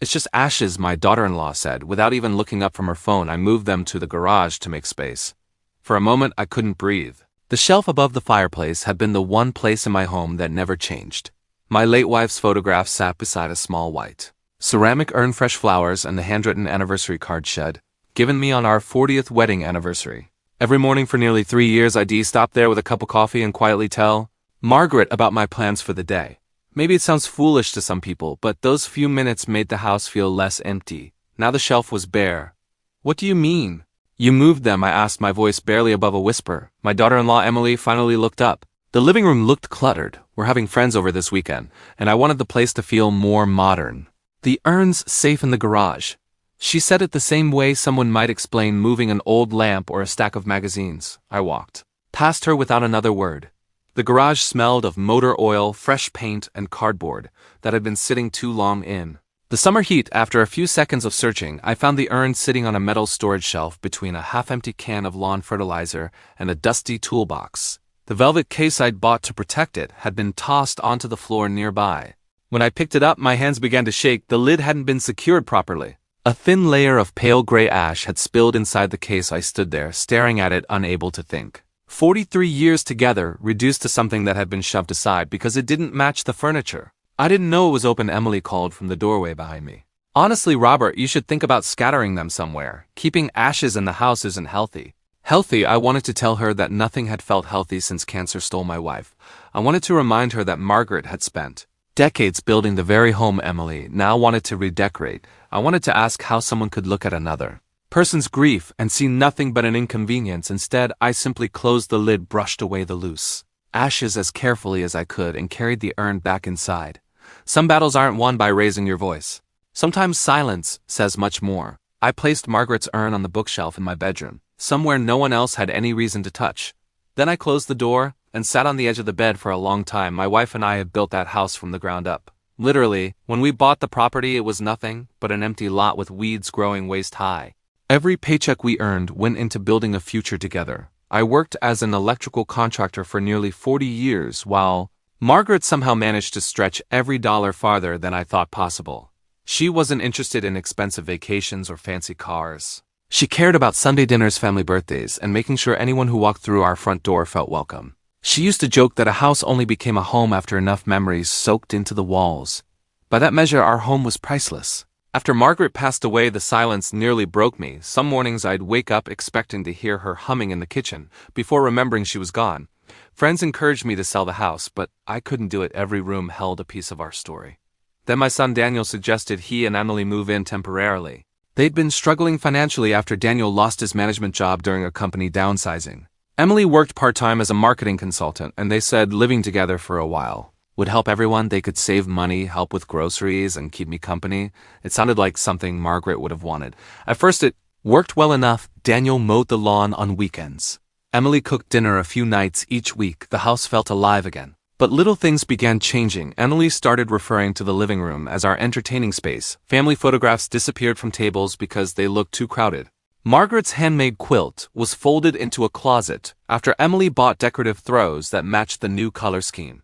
It's just ashes, my daughter-in-law said. Without even looking up from her phone, I moved them to the garage to make space. For a moment, I couldn't breathe. The shelf above the fireplace had been the one place in my home that never changed. My late wife's photograph sat beside a small white ceramic urn, fresh flowers, and the handwritten anniversary card shed, given me on our 40th wedding anniversary. Every morning for nearly 3 years, I'd stop there with a cup of coffee and quietly tell Margaret about my plans for the day. Maybe it sounds foolish to some people, but those few minutes made the house feel less empty. Now the shelf was bare. What do you mean? You moved them, I asked, my voice barely above a whisper. My daughter-in-law Emily finally looked up. The living room looked cluttered. We're having friends over this weekend, and I wanted the place to feel more modern. The urn's safe in the garage. She said it the same way someone might explain moving an old lamp or a stack of magazines. I walked past her without another word. The garage smelled of motor oil, fresh paint, and cardboard that had been sitting too long in the summer heat. After a few seconds of searching, I found the urn sitting on a metal storage shelf between a half-empty can of lawn fertilizer and a dusty toolbox. The velvet case I'd bought to protect it had been tossed onto the floor nearby. When I picked it up, my hands began to shake. The lid hadn't been secured properly. A thin layer of pale gray ash had spilled inside the case. I stood there, staring at it, unable to think. 43 years together, reduced to something that had been shoved aside because it didn't match the furniture. I didn't know it was open, Emily called from the doorway behind me. Honestly, Robert, you should think about scattering them somewhere. Keeping ashes in the house isn't healthy. Healthy, I wanted to tell her that nothing had felt healthy since cancer stole my wife. I wanted to remind her that Margaret had spent decades building the very home Emily now wanted to redecorate. I wanted to ask how someone could look at another person's grief and see nothing but an inconvenience. Instead, I simply closed the lid, brushed away the loose ashes as carefully as I could, and carried the urn back inside. Some battles aren't won by raising your voice. Sometimes silence says much more. I placed Margaret's urn on the bookshelf in my bedroom, somewhere no one else had any reason to touch. Then I closed the door and sat on the edge of the bed for a long time. My wife and I had built that house from the ground up. Literally, when we bought the property, it was nothing but an empty lot with weeds growing waist high. Every paycheck we earned went into building a future together. I worked as an electrical contractor for nearly 40 years, while Margaret somehow managed to stretch every dollar farther than I thought possible. She wasn't interested in expensive vacations or fancy cars. She cared about Sunday dinners, family birthdays, and making sure anyone who walked through our front door felt welcome. She used to joke that a house only became a home after enough memories soaked into the walls. By that measure, our home was priceless. After Margaret passed away, the silence nearly broke me. Some mornings I'd wake up expecting to hear her humming in the kitchen, before remembering she was gone. Friends encouraged me to sell the house, but I couldn't do it. Every room held a piece of our story. Then my son Daniel suggested he and Emily move in temporarily. They'd been struggling financially after Daniel lost his management job during a company downsizing. Emily worked part-time as a marketing consultant, and they said living together for a while would help everyone. They could save money, help with groceries, and keep me company. It sounded like something Margaret would have wanted. At first it worked well enough. Daniel mowed the lawn on weekends. Emily cooked dinner a few nights each week. The house felt alive again. But little things began changing. Emily started referring to the living room as our entertaining space. Family photographs disappeared from tables because they looked too crowded. Margaret's handmade quilt was folded into a closet after Emily bought decorative throws that matched the new color scheme.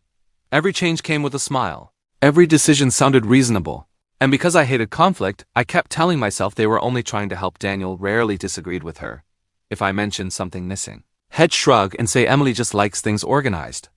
Every change came with a smile. Every decision sounded reasonable. And because I hated conflict, I kept telling myself they were only trying to help. Daniel rarely disagreed with her if I mentioned something missing. He'd shrug and say Emily just likes things organized.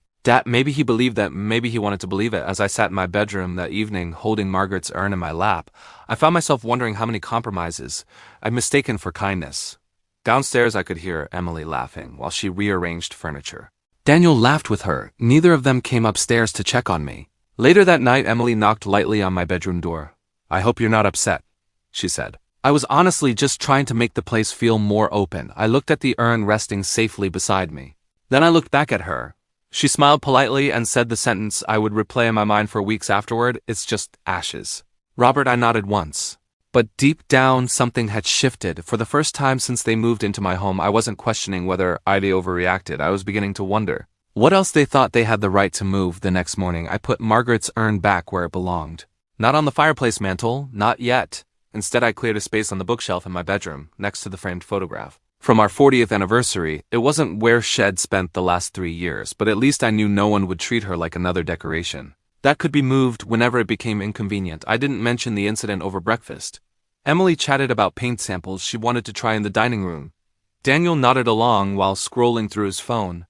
Maybe he believed that, maybe he wanted to believe it. As I sat in my bedroom that evening, holding Margaret's urn in my lap, I found myself wondering how many compromises I'd mistaken for kindness. Downstairs, I could hear Emily laughing while she rearranged furniture. Daniel laughed with her. Neither of them came upstairs to check on me. Later that night, Emily knocked lightly on my bedroom door. "I hope you're not upset," she said. I was honestly just trying to make the place feel more open. I looked at the urn resting safely beside me. Then I looked back at her. She smiled politely and said the sentence I would replay in my mind for weeks afterward: "It's just ashes." Robert, I nodded once. But deep down, something had shifted. For the first time since they moved into my home, I wasn't questioning whether I'd overreacted. I was beginning to wonder what else they thought they had the right to move. The next morning, I put Margaret's urn back where it belonged. Not on the fireplace mantle, not yet. Instead, I cleared a space on the bookshelf in my bedroom, next to the framed photograph. From our 40th anniversary, it wasn't where Shed spent the last 3 years, but at least I knew no one would treat her like another decoration. That could be moved whenever it became inconvenient. I didn't mention the incident over breakfast. Emily chatted about paint samples she wanted to try in the dining room. Daniel nodded along while scrolling through his phone.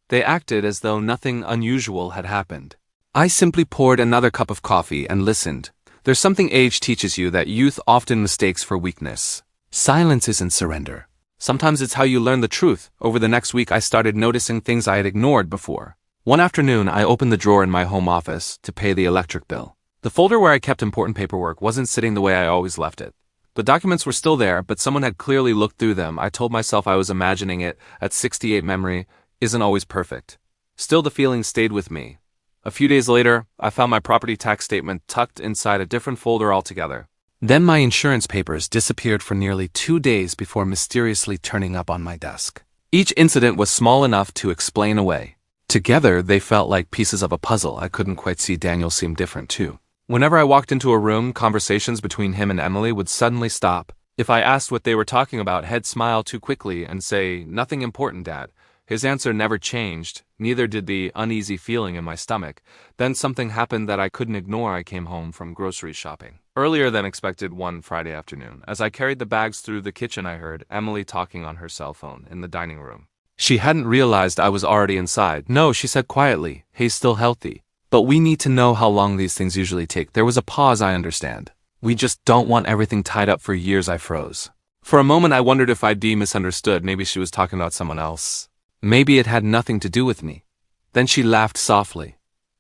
They acted as though nothing unusual had happened. I simply poured another cup of coffee and listened. There's something age teaches you that youth often mistakes for weakness. Silence isn't surrender. Sometimes it's how you learn the truth. Over the next week, I started noticing things I had ignored before. One afternoon, I opened the drawer in my home office to pay the electric bill. The folder where I kept important paperwork wasn't sitting the way I always left it. The documents were still there, but someone had clearly looked through them. I told myself I was imagining it. At 68, memory isn't always perfect. Still, the feeling stayed with me. A few days later, I found my property tax statement tucked inside a different folder altogether. Then my insurance papers disappeared for nearly 2 days before mysteriously turning up on my desk. Each incident was small enough to explain away. Together, they felt like pieces of a puzzle. I couldn't quite see Daniel seemed different too. Whenever I walked into a room, conversations between him and Emily would suddenly stop. If I asked what they were talking about, he'd smile too quickly and say, "Nothing important, Dad." His answer never changed, neither did the uneasy feeling in my stomach. Then something happened that I couldn't ignore. I came home from grocery shopping earlier than expected one Friday afternoon. As I carried the bags through the kitchen, I heard Emily talking on her cell phone in the dining room. She hadn't realized I was already inside. "No," she said quietly, "he's still healthy. But we need to know how long these things usually take." There was a pause. I understand. "We just don't want everything tied up for years." I froze. For a moment I wondered if I'd misunderstood. Maybe she was talking about someone else. Maybe it had nothing to do with me. Then she laughed softly.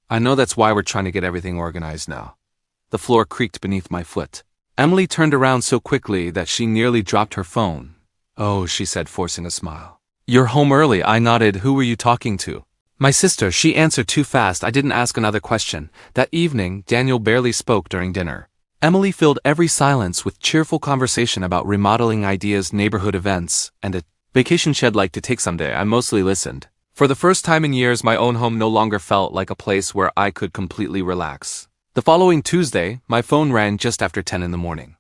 "I know that's why we're trying to get everything organized now." The floor creaked beneath my foot. Emily turned around so quickly that she nearly dropped her phone. "Oh," she said, forcing a smile. "You're home early." I nodded. "Who were you talking to?" "My sister." She answered too fast. I didn't ask another question. That evening, Daniel barely spoke during dinner. Emily filled every silence with cheerful conversation about remodeling ideas, neighborhood events, and a vacation she'd like to take someday. I mostly listened. For the first time in years, my own home no longer felt like a place where I could completely relax. The following Tuesday, my phone rang just after 10 in the morning.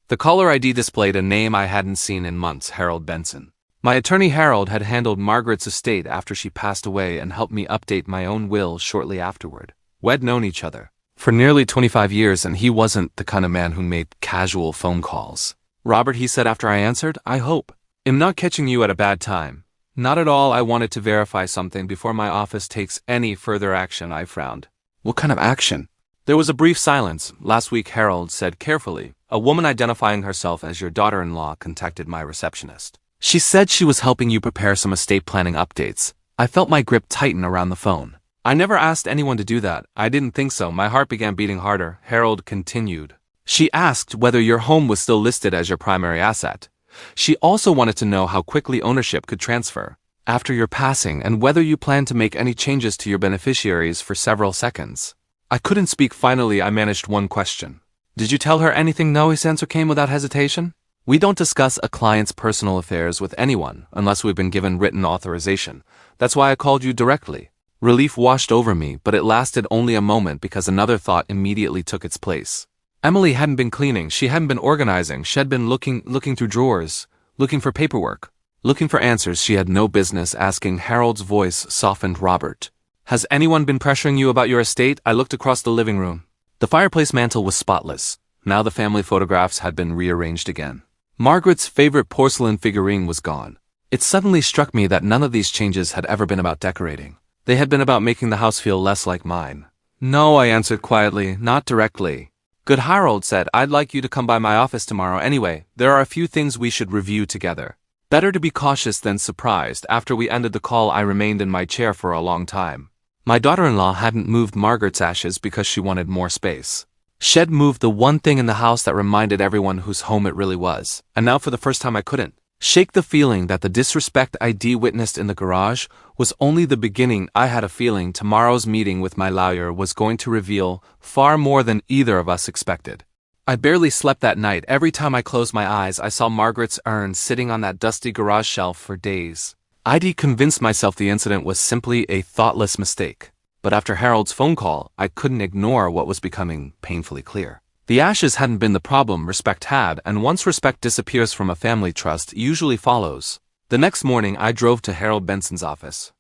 The caller ID displayed a name I hadn't seen in months: Harold Benson. My attorney Harold had handled Margaret's estate after she passed away and helped me update my own will shortly afterward. We'd known each other for nearly 25 years, and he wasn't the kind of man who made casual phone calls. "Robert," he said after I answered, "I hope I'm not catching you at a bad time." "Not at all. I wanted to verify something before my office takes any further action." I frowned. "What kind of action?" There was a brief silence. "Last week," Harold said carefully, "a woman identifying herself as your daughter-in-law contacted my receptionist. She said she was helping you prepare some estate planning updates." I felt my grip tighten around the phone. "I never asked anyone to do that." "I didn't think so." My heart began beating harder. Harold continued. "She asked whether your home was still listed as your primary asset. She also wanted to know how quickly ownership could transfer after your passing and whether you plan to make any changes to your beneficiaries." For several seconds, I couldn't speak. Finally, I managed one question. "Did you tell her anything?" "No," his answer came without hesitation. "We don't discuss a client's personal affairs with anyone unless we've been given written authorization. That's why I called you directly." Relief washed over me, but it lasted only a moment because another thought immediately took its place. Emily hadn't been cleaning. She hadn't been organizing. She had been looking through drawers, looking for paperwork, looking for answers she had no business asking. Harold's voice softened. "Robert, has anyone been pressuring you about your estate?" I looked across the living room. The fireplace mantel was spotless. Now the family photographs had been rearranged again. Margaret's favorite porcelain figurine was gone. It suddenly struck me that none of these changes had ever been about decorating. They had been about making the house feel less like mine. "No," I answered quietly, "not directly." "Good." Harold said, "I'd like you to come by my office tomorrow anyway. There are a few things we should review together." Better to be cautious than surprised. After we ended the call, I remained in my chair for a long time. My daughter-in-law hadn't moved Margaret's ashes because she wanted more space. She'd moved the one thing in the house that reminded everyone whose home it really was. And now for the first time I couldn't shake the feeling that the disrespect I'd witnessed in the garage was only the beginning. I had a feeling tomorrow's meeting with my lawyer was going to reveal far more than either of us expected. I barely slept that night. Every time I closed my eyes, I saw Margaret's urn sitting on that dusty garage shelf for days. I'd convinced myself the incident was simply a thoughtless mistake. But after Harold's phone call, I couldn't ignore what was becoming painfully clear. The ashes hadn't been the problem. Respect had, and once respect disappears from a family, trust usually follows. The next morning, I drove to Harold Benson's office.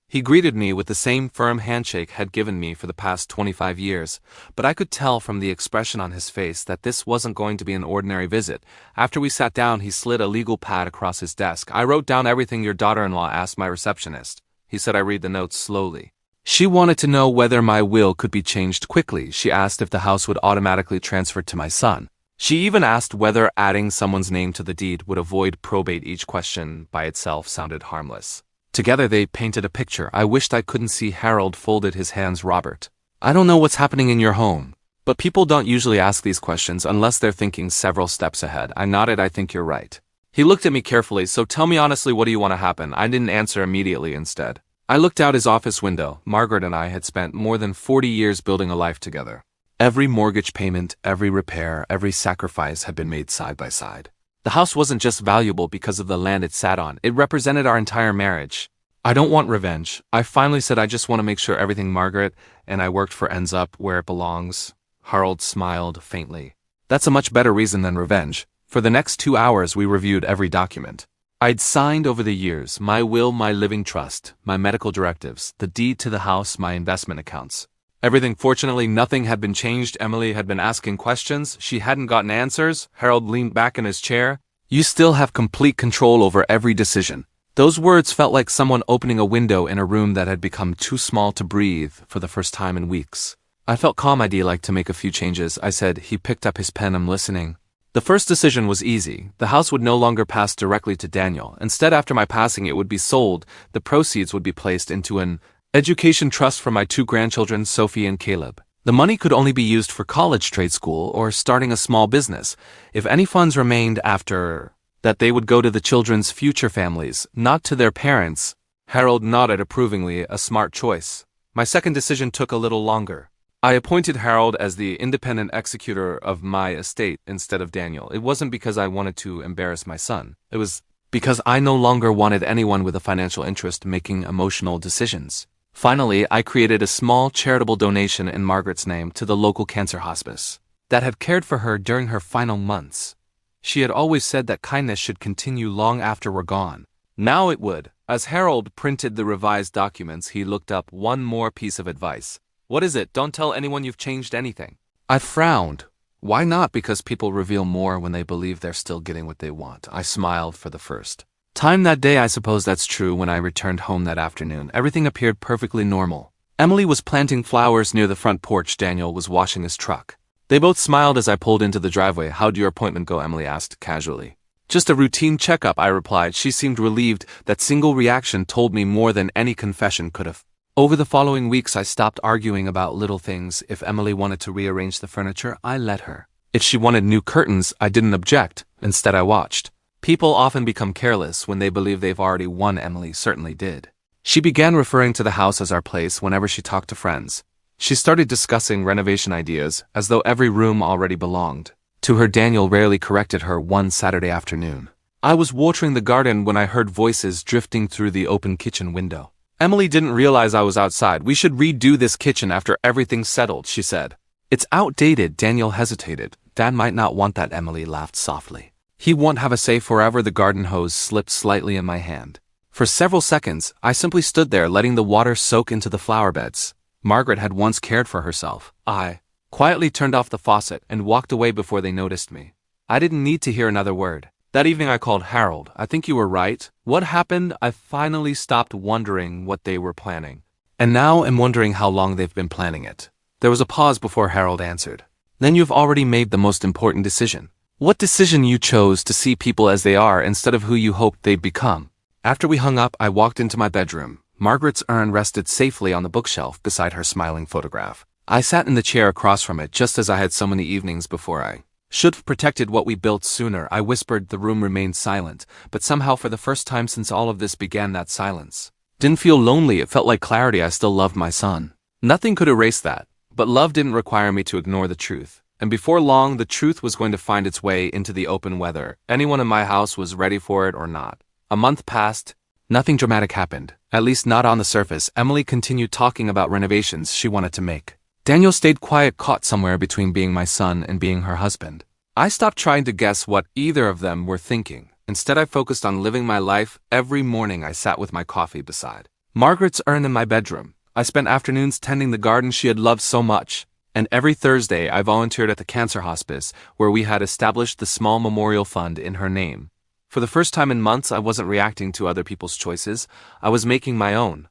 He greeted me with the same firm handshake had given me for the past 25 years, but I could tell from the expression on his face that this wasn't going to be an ordinary visit. After we sat down, he slid a legal pad across his desk. I wrote down everything your daughter-in-law asked my receptionist. He said I read the notes slowly. She wanted to know whether my will could be changed quickly. She asked if the house would automatically transfer to my son. She even asked whether adding someone's name to the deed would avoid probate. Each question by itself sounded harmless. Together they painted a picture. I wished I couldn't see. Harold folded his hands. Robert, I don't know what's happening in your home, but people don't usually ask these questions unless they're thinking several steps ahead. I nodded. I think you're right. He looked at me carefully. So tell me honestly, what do you want to happen? I didn't answer immediately. Instead, I looked out his office window. Margaret and I had spent more than 40 years building a life together. Every mortgage payment, every repair, every sacrifice had been made side by side. The house wasn't just valuable because of the land it sat on. It represented our entire marriage. I don't want revenge. I finally said I just want to make sure everything Margaret and I worked for ends up where it belongs. Harold smiled faintly. That's a much better reason than revenge. For the next 2 hours we reviewed every document I'd signed over the years: my will, my living trust, my medical directives, the deed to the house, my investment accounts. Everything. Fortunately, nothing had been changed. Emily had been asking questions. She hadn't gotten answers. Harold leaned back in his chair. You still have complete control over every decision. Those words felt like someone opening a window in a room that had become too small to breathe for the first time in weeks. I felt calm. I'd like to make a few changes, I said. He picked up his pen. I'm listening. The first decision was easy. The house would no longer pass directly to Daniel. Instead, after my passing, it would be sold. The proceeds would be placed into an education trust for my 2 grandchildren, Sophie and Caleb. The money could only be used for college, trade school, or starting a small business. If any funds remained after that, they would go to the children's future families, not to their parents. Harold nodded approvingly. A smart choice. My second decision took a little longer. I appointed Harold as the independent executor of my estate instead of Daniel. It wasn't because I wanted to embarrass my son. It was because I no longer wanted anyone with a financial interest making emotional decisions. Finally, I created a small charitable donation in Margaret's name to the local cancer hospice that had cared for her during her final months. She had always said that kindness should continue long after we're gone. Now it would. As Harold printed the revised documents, he looked up. One more piece of advice. What is it? Don't tell anyone you've changed anything. I frowned. Why not? Because people reveal more when they believe they're still getting what they want. I smiled for the first time that day. I suppose that's true. When I returned home that afternoon, everything appeared perfectly normal. Emily was planting flowers near the front porch. Daniel was washing his truck. They both smiled as I pulled into the driveway. How'd your appointment go? Emily asked casually. Just a routine checkup, I replied. She seemed relieved. That single reaction told me more than any confession could have. Over the following weeks, I stopped arguing about little things. If Emily wanted to rearrange the furniture, I let her. If she wanted new curtains, I didn't object. Instead, I watched. People often become careless when they believe they've already won. Emily certainly did. She began referring to the house as our place whenever she talked to friends. She started discussing renovation ideas as though every room already belonged to her. Daniel rarely corrected her. One Saturday afternoon, I was watering the garden when I heard voices drifting through the open kitchen window. Emily didn't realize I was outside. We should redo this kitchen after everything's settled, she said. It's outdated. Daniel hesitated. Dad might not want that. Emily laughed softly. He won't have a say forever. The garden hose slipped slightly in my hand. For several seconds, I simply stood there, letting the water soak into the flower beds. Margaret had once cared for herself. I quietly turned off the faucet and walked away before they noticed me. I didn't need to hear another word. That evening I called Harold. I think you were right. What happened? I finally stopped wondering what they were planning. And now am wondering how long they've been planning it. There was a pause before Harold answered. Then you've already made the most important decision. What decision? You chose to see people as they are instead of who you hoped they'd become. After we hung up, I walked into my bedroom. Margaret's urn rested safely on the bookshelf beside her smiling photograph. I sat in the chair across from it, just as I had so many evenings before. I should have protected what we built sooner, I whispered. The room remained silent, but somehow for the first time since all of this began, that silence didn't feel lonely. It felt like clarity. I still loved my son. Nothing could erase that, but love didn't require me to ignore the truth. And before long, the truth was going to find its way into the open, whether anyone in my house was ready for it or not. A month passed. Nothing dramatic happened, at least not on the surface. Emily continued talking about renovations she wanted to make. Daniel stayed quiet, caught somewhere between being my son and being her husband. I stopped trying to guess what either of them were thinking. Instead, I focused on living my life. Every morning I sat with my coffee beside Margaret's urn in my bedroom. I spent afternoons tending the garden she had loved so much. And every Thursday I volunteered at the cancer hospice, where we had established the small memorial fund in her name. For the first time in months, I wasn't reacting to other people's choices. I was making my own.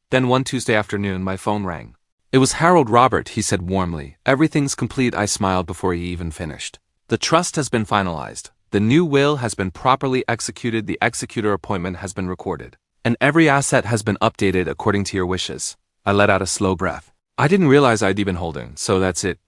Then one Tuesday afternoon, my phone rang. It was Harold Robert, he said warmly. Everything's complete, I smiled before he even finished. The trust has been finalized. The new will has been properly executed, the executor appointment has been recorded. And every asset has been updated according to your wishes. I let out a slow breath. I didn't realize I'd even holding, so that's it,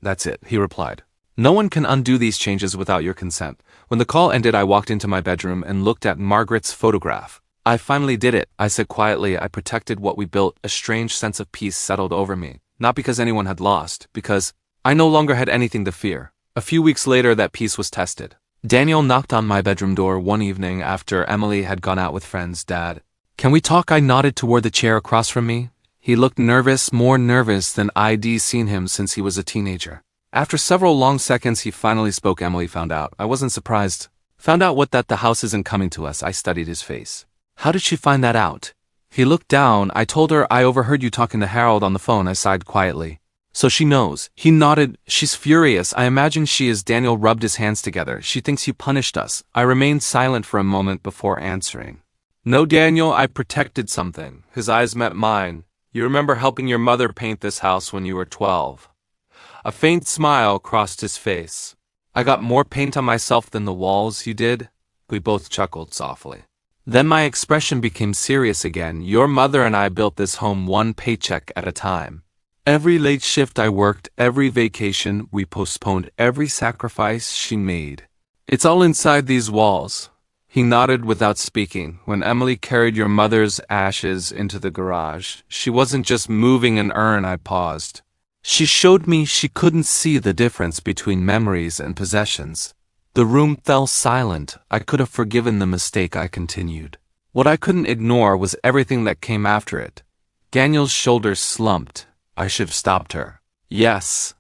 he replied. No one can undo these changes without your consent. When the call ended, I walked into my bedroom and looked at Margaret's photograph. I finally did it, I said quietly. I protected what we built. A strange sense of peace settled over me. Not because anyone had lost, because I no longer had anything to fear. A few weeks later, that peace was tested. Daniel knocked on my bedroom door one evening after Emily had gone out with friends. Dad, can we talk? I nodded toward the chair across from me. He looked nervous, more nervous than I'd seen him since he was a teenager. After several long seconds, he finally spoke. Emily found out. I wasn't surprised. Found out what? That the house isn't coming to us. I studied his face. How did she find that out? He looked down. I told her I overheard you talking to Harold on the phone. I sighed quietly. So she knows. He nodded. She's furious. I imagine she is. Daniel rubbed his hands together. She thinks you punished us. I remained silent for a moment before answering. No, Daniel, I protected something. His eyes met mine. You remember helping your mother paint this house when you were 12. A faint smile crossed his face. I got more paint on myself than the walls you did. We both chuckled softly. Then my expression became serious again. Your mother and I built this home one paycheck at a time. Every late shift I worked, every vacation we postponed, every sacrifice she made. It's all inside these walls. He nodded without speaking. When Emily carried your mother's ashes into the garage, she wasn't just moving an urn. I paused. She showed me she couldn't see the difference between memories and possessions. The room fell silent. I could have forgiven the mistake. I continued. What I couldn't ignore was everything that came after it. Daniel's shoulders slumped. I should have stopped her. Yes.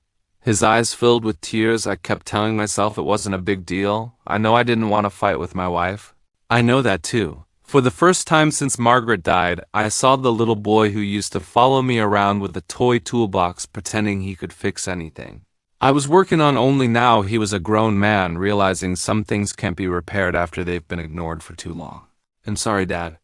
His eyes filled with tears. I kept telling myself it wasn't a big deal. I know I didn't want to fight with my wife. I know that too. For the first time since Margaret died, I saw the little boy who used to follow me around with a toy toolbox pretending he could fix anything. I was working on only now he was a grown man, realizing some things can't be repaired after they've been ignored for too long. I'm sorry, Dad.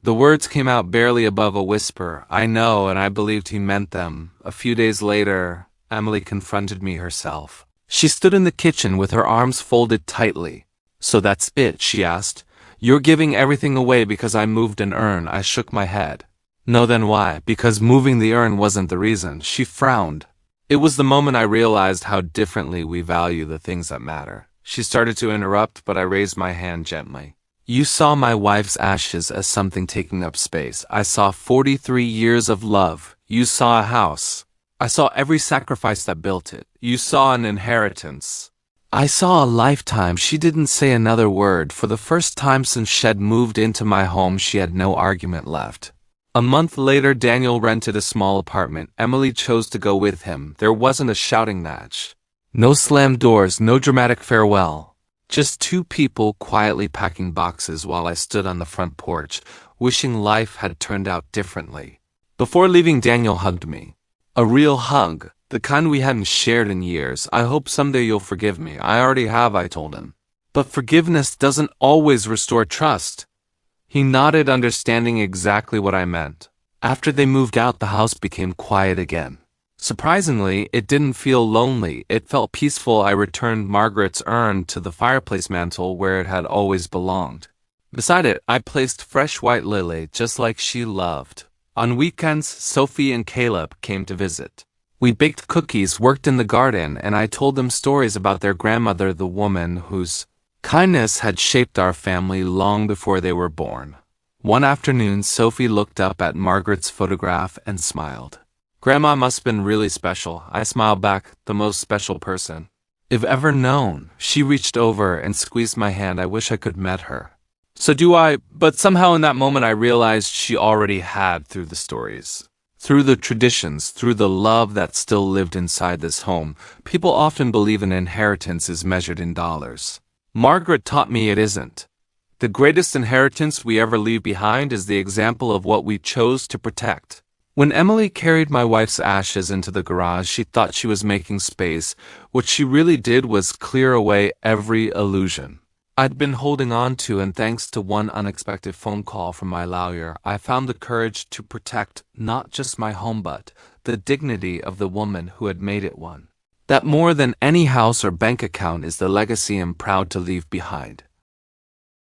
The words came out barely above a whisper. I know, and I believed he meant them. A few days later, Emily confronted me herself. She stood in the kitchen with her arms folded tightly. So that's it, she asked. You're giving everything away because I moved an urn. I shook my head. No, then why? Because moving the urn wasn't the reason. She frowned. It was the moment I realized how differently we value the things that matter. She started to interrupt, but I raised my hand gently. You saw my wife's ashes as something taking up space. I saw 43 years of love. You saw a house. I saw every sacrifice that built it. You saw an inheritance. I saw a lifetime. She didn't say another word. For the first time since Shed moved into my home, she had no argument left. A month later, Daniel rented a small apartment. Emily chose to go with him. There wasn't a shouting match. No slammed doors, no dramatic farewell. Just two people quietly packing boxes while I stood on the front porch, wishing life had turned out differently. Before leaving, Daniel hugged me. A real hug, the kind we hadn't shared in years. I hope someday you'll forgive me. I already have, I told him. But forgiveness doesn't always restore trust. He nodded, understanding exactly what I meant. After they moved out, the house became quiet again. Surprisingly, it didn't feel lonely. It felt peaceful. I returned Margaret's urn to the fireplace mantel where it had always belonged. Beside it, I placed fresh white lily, just like she loved. On weekends, Sophie and Caleb came to visit. We baked cookies, worked in the garden, and I told them stories about their grandmother, the woman whose kindness had shaped our family long before they were born. One afternoon, Sophie looked up at Margaret's photograph and smiled. Grandma must have been really special. I smiled back, the most special person I've ever known. She reached over and squeezed my hand. I wish I could met her. So do I, but somehow in that moment I realized she already had, through the stories, through the traditions, through the love that still lived inside this home. People often believe an inheritance is measured in dollars. Margaret taught me it isn't. The greatest inheritance we ever leave behind is the example of what we chose to protect. When Emily carried my wife's ashes into the garage, she thought she was making space. What she really did was clear away every illusion I'd been holding on to, and thanks to one unexpected phone call from my lawyer, I found the courage to protect not just my home but the dignity of the woman who had made it one. That more than any house or bank account is the legacy I'm proud to leave behind.